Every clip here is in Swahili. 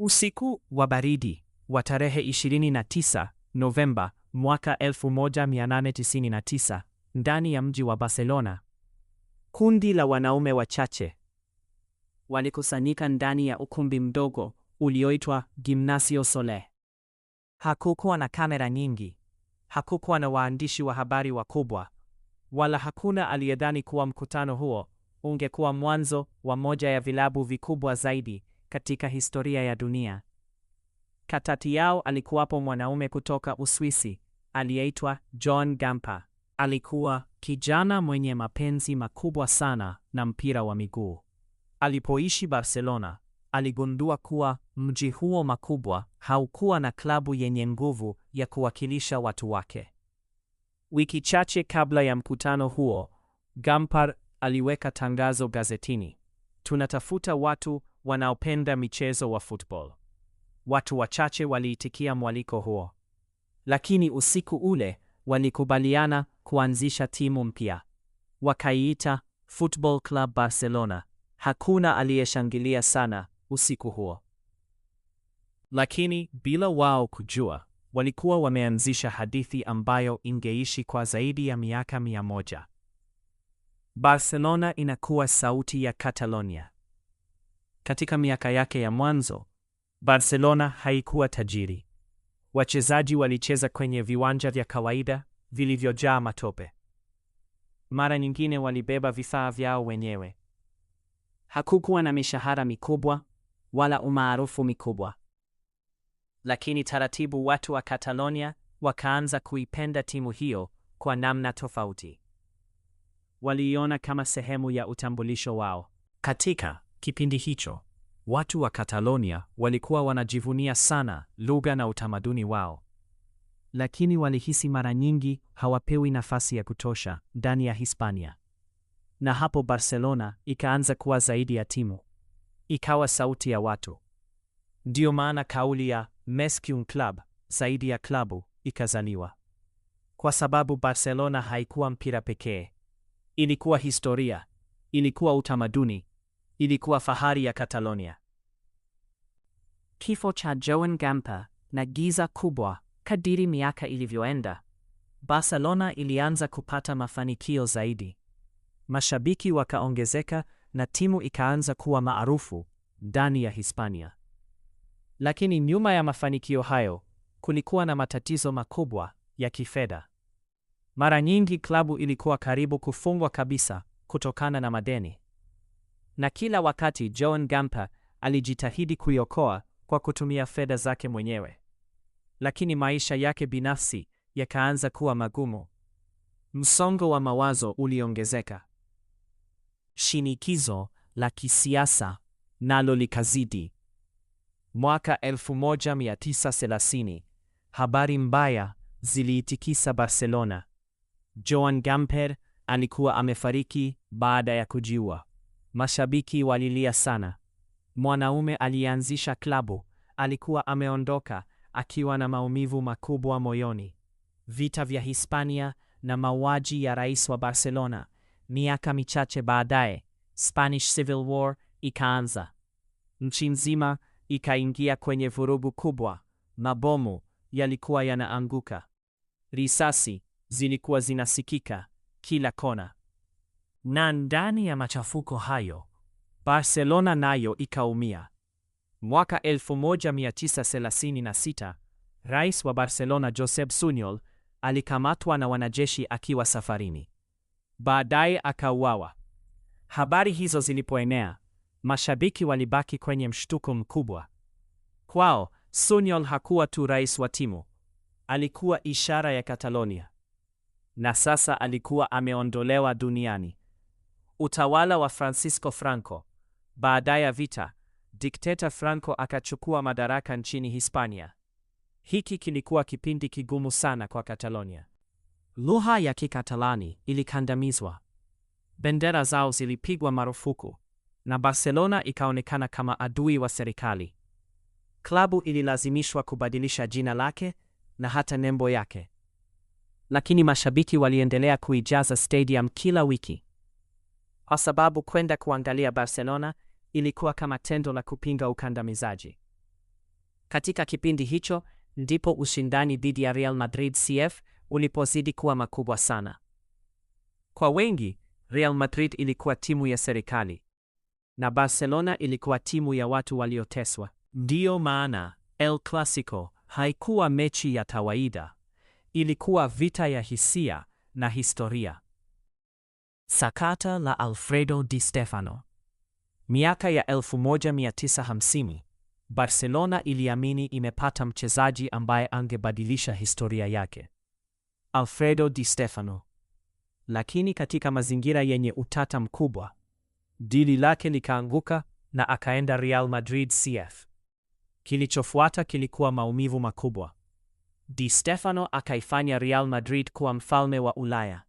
Usiku wa baridi wa tarehe 29 Novemba mwaka 1899 ndani ya mji wa Barcelona, kundi la wanaume wachache walikusanyika ndani ya ukumbi mdogo ulioitwa Gimnasio Soler. Hakukuwa na kamera nyingi, hakukuwa na waandishi wa habari wakubwa, wala hakuna aliyedhani kuwa mkutano huo ungekuwa mwanzo wa moja ya vilabu vikubwa zaidi katika historia ya dunia. Katikati yao alikuwapo mwanaume kutoka Uswisi aliyeitwa Johann Gamper. Alikuwa kijana mwenye mapenzi makubwa sana na mpira wa miguu. Alipoishi Barcelona, aligundua kuwa mji huo makubwa haukuwa na klabu yenye nguvu ya kuwakilisha watu wake. Wiki chache kabla ya mkutano huo, Gamper aliweka tangazo gazetini: tunatafuta watu wanaopenda michezo wa football. Watu wachache waliitikia mwaliko huo, lakini usiku ule walikubaliana kuanzisha timu mpya. Wakaiita Football Club Barcelona. Hakuna aliyeshangilia sana usiku huo, lakini bila wao kujua, walikuwa wameanzisha hadithi ambayo ingeishi kwa zaidi ya miaka 100. Barcelona inakuwa sauti ya Catalonia. Katika miaka yake ya mwanzo, Barcelona haikuwa tajiri. Wachezaji walicheza kwenye viwanja vya kawaida vilivyojaa matope. Mara nyingine walibeba vifaa vyao wenyewe. Hakukuwa na mishahara mikubwa wala umaarufu mikubwa. Lakini taratibu watu wa Catalonia wakaanza kuipenda timu hiyo kwa namna tofauti. Waliiona kama sehemu ya utambulisho wao. Katika kipindi hicho, watu wa Catalonia walikuwa wanajivunia sana lugha na utamaduni wao. Lakini walihisi mara nyingi hawapewi nafasi ya kutosha ndani ya Hispania. Na hapo Barcelona ikaanza kuwa zaidi ya timu. Ikawa sauti ya watu. Ndiyo maana kauli ya Més que un club, zaidi ya klabu, ikazaliwa. Kwa sababu Barcelona haikuwa mpira pekee. Ilikuwa historia, ilikuwa utamaduni, ilikuwa fahari ya Catalonia. Kifo cha Johann Gamper na giza kubwa. Kadiri miaka ilivyoenda, Barcelona ilianza kupata mafanikio zaidi. Mashabiki wakaongezeka na timu ikaanza kuwa maarufu ndani ya Hispania. Lakini nyuma ya mafanikio hayo, kulikuwa na matatizo makubwa ya kifedha. Mara nyingi klabu ilikuwa karibu kufungwa kabisa kutokana na madeni. Na kila wakati Johann Gamper alijitahidi kuiokoa kwa kutumia fedha zake mwenyewe. Lakini maisha yake binafsi yakaanza kuwa magumu. Msongo wa mawazo uliongezeka. Shinikizo la kisiasa nalo likazidi. Mwaka 1930, habari mbaya ziliitikisa Barcelona. Johann Gamper alikuwa amefariki baada ya kujiua. Mashabiki walilia sana. Mwanaume aliyeanzisha klabu alikuwa ameondoka akiwa na maumivu makubwa moyoni. Vita vya Hispania na mauaji ya rais wa Barcelona. Miaka michache baadaye, Spanish Civil War ikaanza. Nchi nzima ikaingia kwenye vurugu kubwa. Mabomu yalikuwa yanaanguka. Risasi zilikuwa zinasikika kila kona. Na ndani ya machafuko hayo, Barcelona nayo ikaumia. Mwaka 1936, rais wa Barcelona Josep Sunyol alikamatwa na wanajeshi akiwa safarini. Baadaye akauawa. Habari hizo zilipoenea, mashabiki walibaki kwenye mshtuko mkubwa. Kwao, Sunyol hakuwa tu rais wa timu, alikuwa ishara ya Catalonia. Na sasa alikuwa ameondolewa duniani. Utawala wa Francisco Franco. Baada ya vita, dikteta Franco akachukua madaraka nchini Hispania. Hiki kilikuwa kipindi kigumu sana kwa Catalonia. Lugha ya Kikatalani ilikandamizwa. Bendera zao zilipigwa marufuku na Barcelona ikaonekana kama adui wa serikali. Klabu ililazimishwa kubadilisha jina lake na hata nembo yake. Lakini mashabiki waliendelea kuijaza stadium kila wiki. Kwa sababu kwenda kuangalia Barcelona ilikuwa kama tendo la kupinga ukandamizaji. Katika kipindi hicho ndipo ushindani dhidi ya Real Madrid CF ulipozidi kuwa makubwa sana. Kwa wengi, Real Madrid ilikuwa timu ya serikali na Barcelona ilikuwa timu ya watu walioteswa. Ndiyo maana El Clasico haikuwa mechi ya kawaida, ilikuwa vita ya hisia na historia. Sakata la Alfredo Di Stefano. Miaka ya 1950, Barcelona iliamini imepata mchezaji ambaye angebadilisha historia yake, Alfredo Di Stefano. Lakini katika mazingira yenye utata mkubwa, dili lake likaanguka na akaenda Real Madrid CF. Kilichofuata kilikuwa maumivu makubwa. Di Stefano akaifanya Real Madrid kuwa mfalme wa Ulaya.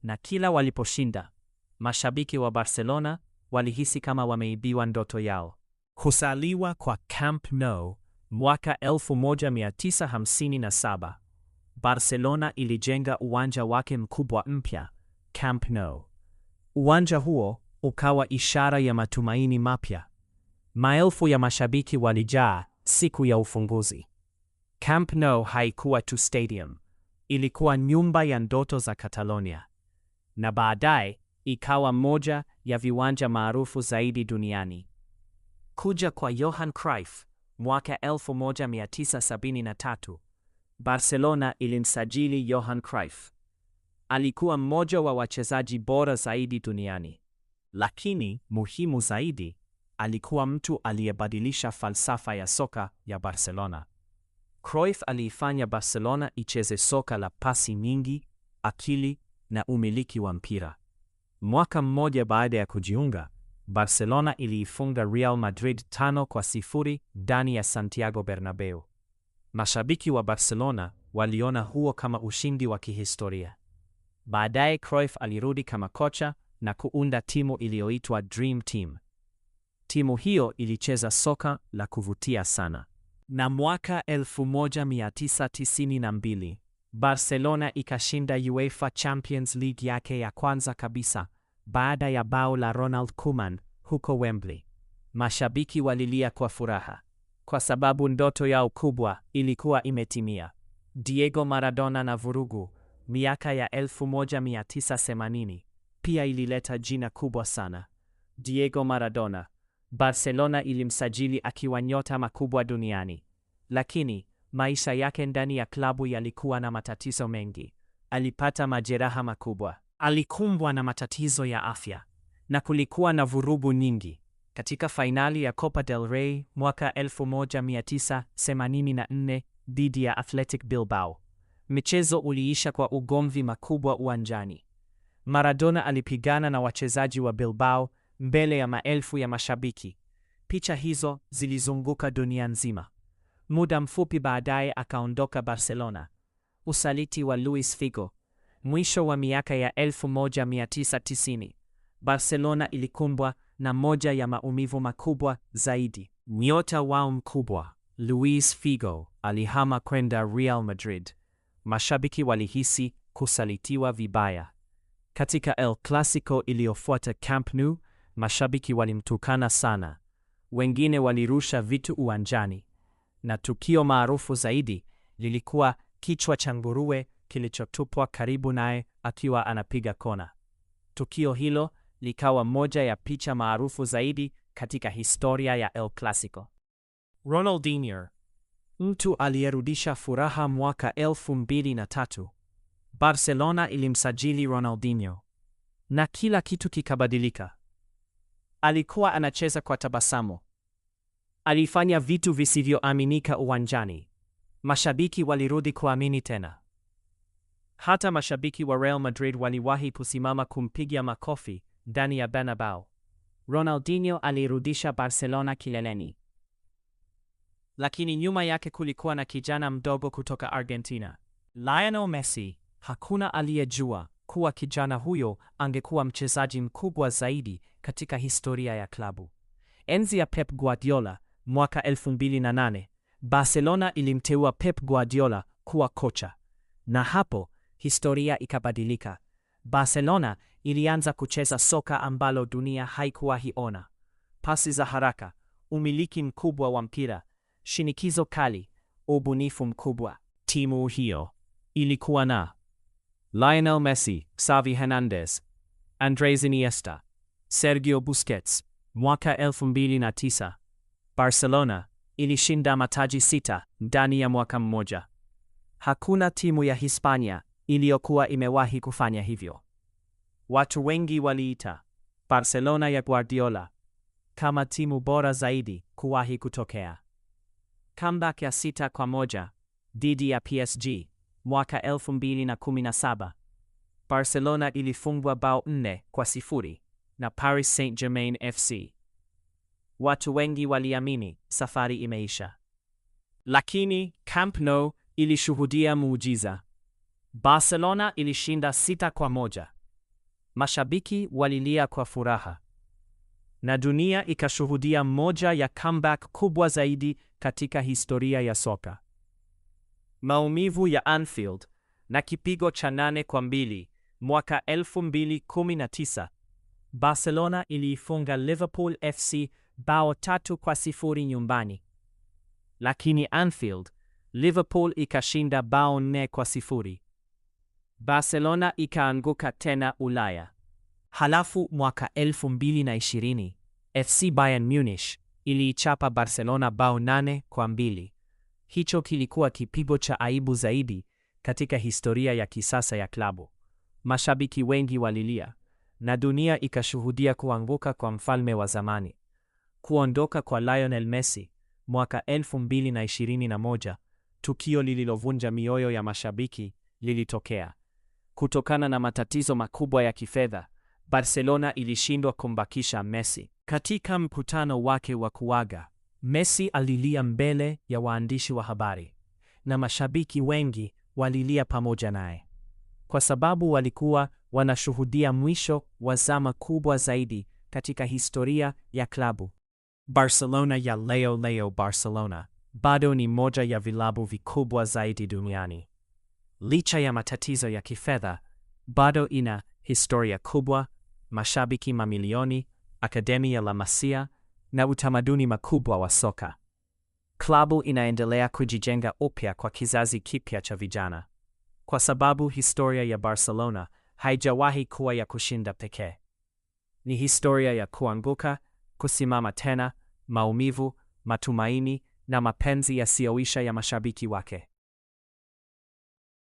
Na kila waliposhinda, mashabiki wa Barcelona walihisi kama wameibiwa ndoto yao. Kuzaliwa kwa Camp Nou mwaka 1957, Barcelona ilijenga uwanja wake mkubwa mpya, Camp Nou. Uwanja huo ukawa ishara ya matumaini mapya. Maelfu ya mashabiki walijaa siku ya ufunguzi. Camp Nou haikuwa tu stadium, ilikuwa nyumba ya ndoto za Catalonia. Na baadaye ikawa moja ya viwanja maarufu zaidi duniani. Kuja kwa Johan Cruyff mwaka 1973, Barcelona ilimsajili Johan Cruyff. Alikuwa mmoja wa wachezaji bora zaidi duniani. Lakini muhimu zaidi, alikuwa mtu aliyebadilisha falsafa ya soka ya Barcelona. Cruyff aliifanya Barcelona icheze soka la pasi nyingi, akili na umiliki wa mpira. Mwaka mmoja baada ya kujiunga, Barcelona iliifunga Real Madrid 5-0 ndani ya Santiago Bernabeu. Mashabiki wa Barcelona waliona huo kama ushindi wa kihistoria. Baadaye Cruyff alirudi kama kocha na kuunda timu iliyoitwa Dream Team. Timu hiyo ilicheza soka la kuvutia sana. Na mwaka 1992, Barcelona ikashinda UEFA Champions League yake ya kwanza kabisa baada ya bao la Ronald Koeman huko Wembley. Mashabiki walilia kwa furaha kwa sababu ndoto yao kubwa ilikuwa imetimia. Diego Maradona na vurugu miaka ya 1980 pia ilileta jina kubwa sana. Diego Maradona, Barcelona ilimsajili akiwa nyota makubwa duniani. Lakini maisha yake ndani ya klabu yalikuwa na matatizo mengi. Alipata majeraha makubwa, alikumbwa na matatizo ya afya, na kulikuwa na vurugu nyingi. Katika fainali ya Copa del Rey mwaka 1984 dhidi ya Athletic Bilbao, mchezo uliisha kwa ugomvi makubwa uwanjani. Maradona alipigana na wachezaji wa Bilbao mbele ya maelfu ya mashabiki. Picha hizo zilizunguka dunia nzima. Muda mfupi baadaye akaondoka Barcelona. Usaliti wa Luis Figo. Mwisho wa miaka ya 1990, Barcelona ilikumbwa na moja ya maumivu makubwa zaidi. Nyota wao mkubwa, Luis Figo, alihama kwenda Real Madrid. Mashabiki walihisi kusalitiwa vibaya. Katika El Clasico iliyofuata Camp Nou, mashabiki walimtukana sana. Wengine walirusha vitu uwanjani. Na tukio maarufu zaidi lilikuwa kichwa cha nguruwe kilichotupwa karibu naye akiwa anapiga kona. Tukio hilo likawa moja ya picha maarufu zaidi katika historia ya El Clasico. Ronaldinho, mtu aliyerudisha furaha mwaka 2003. Barcelona ilimsajili Ronaldinho na kila kitu kikabadilika. Alikuwa anacheza kwa tabasamu. Alifanya vitu visivyoaminika uwanjani. Mashabiki walirudi kuamini tena. Hata mashabiki wa Real Madrid waliwahi kusimama kumpigia makofi ndani ya Bernabeu. Ronaldinho alirudisha Barcelona kileleni. Lakini nyuma yake kulikuwa na kijana mdogo kutoka Argentina, Lionel Messi. Hakuna aliyejua kuwa kijana huyo angekuwa mchezaji mkubwa zaidi katika historia ya klabu. Enzi ya Pep Guardiola mwaka 2008, Barcelona ilimteua Pep Guardiola kuwa kocha. Na hapo historia ikabadilika. Barcelona ilianza kucheza soka ambalo dunia haikuwahi ona. Pasi za haraka, umiliki mkubwa wa mpira shinikizo kali, ubunifu mkubwa. Timu hiyo ilikuwa na Lionel Messi, Xavi Hernandez, Andres Iniesta, Sergio Busquets. Mwaka 2009, Barcelona ilishinda mataji 6 ndani ya mwaka mmoja. Hakuna timu ya Hispania iliyokuwa imewahi kufanya hivyo. Watu wengi waliita Barcelona ya Guardiola kama timu bora zaidi kuwahi kutokea. Comeback ya 6-1 dhidi ya PSG mwaka 2017. Barcelona ilifungwa bao 4-0 na Paris Saint-Germain FC. Watu wengi waliamini safari imeisha. Lakini Camp Nou ilishuhudia muujiza. Barcelona ilishinda 6-1. Mashabiki walilia kwa furaha. Na dunia ikashuhudia moja ya comeback kubwa zaidi katika historia ya soka. Maumivu ya Anfield na kipigo cha 8-2 mwaka 2019. Barcelona iliifunga Liverpool FC bao 3-0 nyumbani. Lakini Anfield, Liverpool ikashinda bao 4-0. Barcelona ikaanguka tena Ulaya. Halafu mwaka 2020, FC Bayern Munich iliichapa Barcelona bao 8-2. Hicho kilikuwa kipigo cha aibu zaidi katika historia ya kisasa ya klabu. Mashabiki wengi walilia, na dunia ikashuhudia kuanguka kwa mfalme wa zamani. Kuondoka kwa Lionel Messi mwaka 2021, tukio lililovunja mioyo ya mashabiki, lilitokea. Kutokana na matatizo makubwa ya kifedha, Barcelona ilishindwa kumbakisha Messi. Katika mkutano wake wa kuaga, Messi alilia mbele ya waandishi wa habari, na mashabiki wengi walilia pamoja naye, kwa sababu walikuwa wanashuhudia mwisho wa zama kubwa zaidi katika historia ya klabu. Barcelona ya leo Barcelona bado ni moja ya vilabu vikubwa zaidi duniani. Licha ya matatizo ya kifedha, bado ina historia kubwa, mashabiki mamilioni, akademia la Masia na utamaduni makubwa wa soka. Klabu inaendelea kujijenga upya kwa kizazi kipya cha vijana, kwa sababu historia ya Barcelona haijawahi kuwa ya kushinda pekee. Ni historia ya kuanguka, kusimama tena, maumivu, matumaini na mapenzi yasiyoisha ya mashabiki wake.